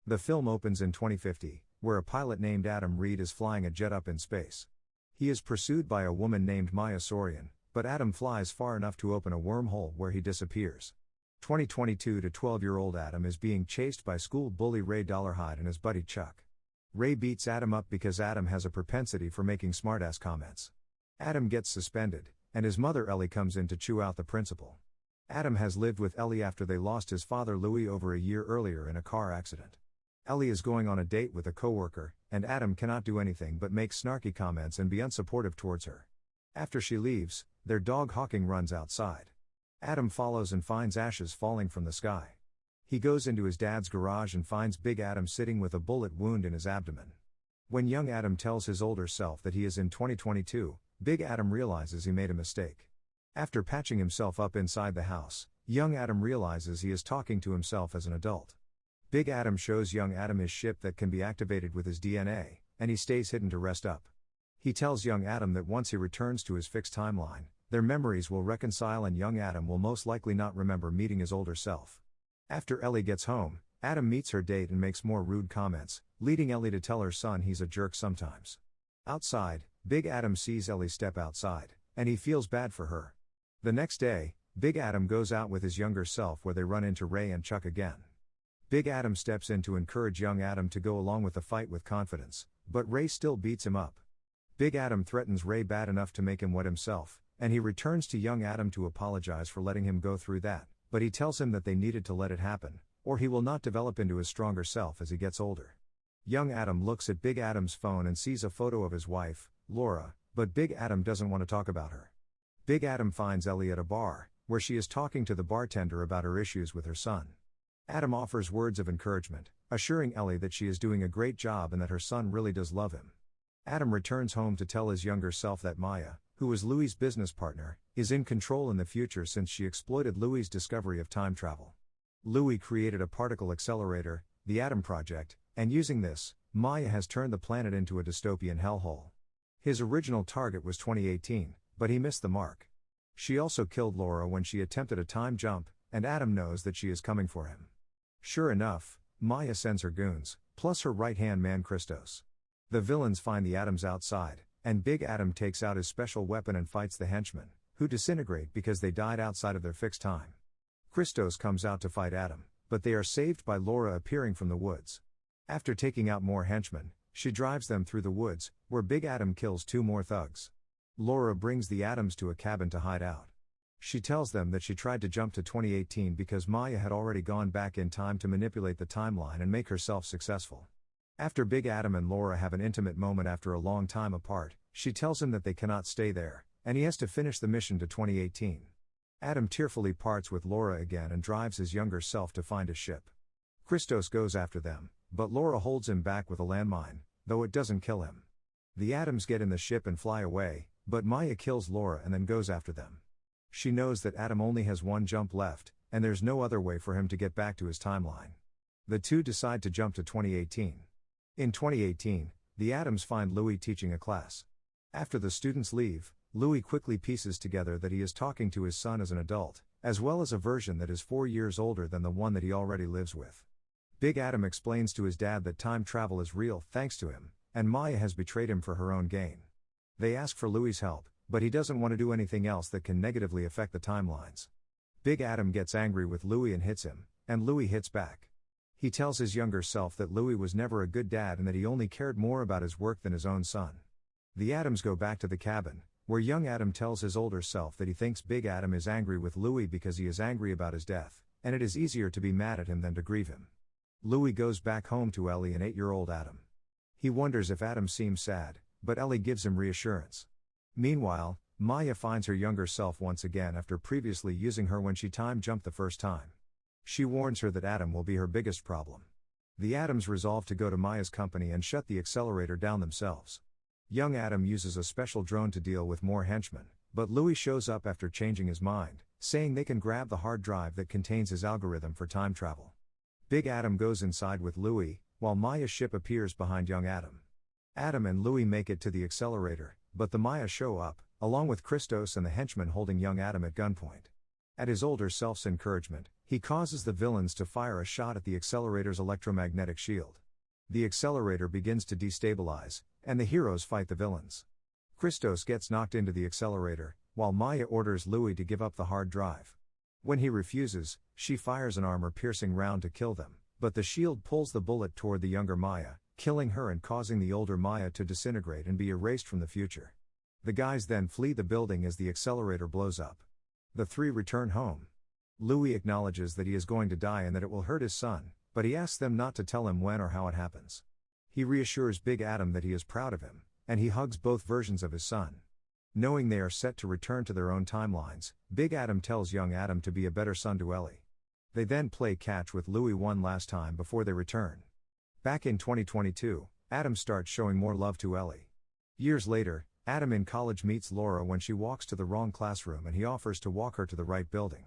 The film opens in 2050, where a pilot named Adam Reed is flying a jet up in space. He is pursued by a woman named Maya Sorian, but Adam flies far enough to open a wormhole where he disappears. 2022 to 12-year-old Adam is being chased by school bully Ray Dollarhide and his buddy Chuck. Ray beats Adam up because Adam has a propensity for making smartass comments. Adam gets suspended, and his mother Ellie comes in to chew out the principal. Adam has lived with Ellie after they lost his father Louis over a year earlier in a car accident. Ellie is going on a date with a coworker, and Adam cannot do anything but make snarky comments and be unsupportive towards her. After she leaves, their dog Hawking runs outside. Adam follows and finds ashes falling from the sky. He goes into his dad's garage and finds Big Adam sitting with a bullet wound in his abdomen. When young Adam tells his older self that he is in 2022, Big Adam realizes he made a mistake. After patching himself up inside the house, young Adam realizes he is talking to himself as an adult. Big Adam shows young Adam his ship that can be activated with his DNA, and he stays hidden to rest up. He tells young Adam that once he returns to his fixed timeline, their memories will reconcile and young Adam will most likely not remember meeting his older self. After Ellie gets home, Adam meets her date and makes more rude comments, leading Ellie to tell her son he's a jerk sometimes. Outside, Big Adam sees Ellie step outside, and he feels bad for her. The next day, Big Adam goes out with his younger self where they run into Ray and Chuck again. Big Adam steps in to encourage young Adam to go along with the fight with confidence, but Ray still beats him up. Big Adam threatens Ray bad enough to make him wet himself, and he returns to young Adam to apologize for letting him go through that, but he tells him that they needed to let it happen, or he will not develop into his stronger self as he gets older. Young Adam looks at Big Adam's phone and sees a photo of his wife, Laura, but Big Adam doesn't want to talk about her. Big Adam finds Ellie at a bar, where she is talking to the bartender about her issues with her son. Adam offers words of encouragement, assuring Ellie that she is doing a great job and that her son really does love him. Adam returns home to tell his younger self that Maya, who is Louis' business partner, is in control in the future since she exploited Louis' discovery of time travel. Louis created a particle accelerator, the Atom Project, and using this, Maya has turned the planet into a dystopian hellhole. His original target was 2018, but he missed the mark. She also killed Laura when she attempted a time jump, and Adam knows that she is coming for him. Sure enough, Maya sends her goons, plus her right-hand man Christos. The villains find the Atoms outside, and Big Adam takes out his special weapon and fights the henchmen, who disintegrate because they died outside of their fixed time. Christos comes out to fight Adam, but they are saved by Laura appearing from the woods. After taking out more henchmen, she drives them through the woods, where Big Adam kills 2 more thugs. Laura brings the Atoms to a cabin to hide out. She tells them that she tried to jump to 2018 because Maya had already gone back in time to manipulate the timeline and make herself successful. After Big Adam and Laura have an intimate moment after a long time apart, she tells him that they cannot stay there, and he has to finish the mission to 2018. Adam tearfully parts with Laura again and drives his younger self to find his ship. Christos goes after them, but Laura holds him back with a landmine, though it doesn't kill him. The Atoms get in the ship and fly away, but Maya kills Laura and then goes after them. She knows that Adam only has one jump left, and there's no other way for him to get back to his timeline. The two decide to jump to 2018. In 2018, the Atoms find Louis teaching a class. After the students leave, Louis quickly pieces together that he is talking to his son as an adult, as well as a version that is 4 years older than the one that he already lives with. Big Adam explains to his dad that time travel is real thanks to him, and Maya has betrayed him for her own gain. They ask for Louis' help, but he doesn't want to do anything else that can negatively affect the timelines. Big Adam gets angry with Louis and hits him, and Louis hits back. He tells his younger self that Louis was never a good dad and that he only cared more about his work than his own son. The Atoms go back to the cabin, where young Adam tells his older self that he thinks Big Adam is angry with Louis because he is angry about his death, and it is easier to be mad at him than to grieve him. Louis goes back home to Ellie and 8-year-old Adam. He wonders if Adam seems sad, but Ellie gives him reassurance. Meanwhile, Maya finds her younger self once again after previously using her when she time jumped the first time. She warns her that Adam will be her biggest problem. The Atoms resolve to go to Maya's company and shut the accelerator down themselves. Young Adam uses a special drone to deal with more henchmen, but Louis shows up after changing his mind, saying they can grab the hard drive that contains his algorithm for time travel. Big Adam goes inside with Louis, while Maya's ship appears behind young Adam. Adam and Louis make it to the accelerator, but the Maya show up, along with Christos and the henchmen holding young Adam at gunpoint. At his older self's encouragement, He causes the villains to fire a shot at the accelerator's electromagnetic shield. The accelerator begins to destabilize, and the heroes fight the villains. Christos gets knocked into the accelerator, while Maya orders Louis to give up the hard drive. When he refuses, she fires an armor-piercing round to kill them, but the shield pulls the bullet toward the younger Maya, killing her and causing the older Maya to disintegrate and be erased from the future. The guys then flee the building as the accelerator blows up. The three return home. Louis acknowledges that he is going to die and that it will hurt his son, but he asks them not to tell him when or how it happens. He reassures Big Adam that he is proud of him, and he hugs both versions of his son. Knowing they are set to return to their own timelines, Big Adam tells young Adam to be a better son to Ellie. They then play catch with Louis one last time before they return. Back in 2022, Adam starts showing more love to Ellie. Years later, Adam in college meets Laura when she walks to the wrong classroom and he offers to walk her to the right building.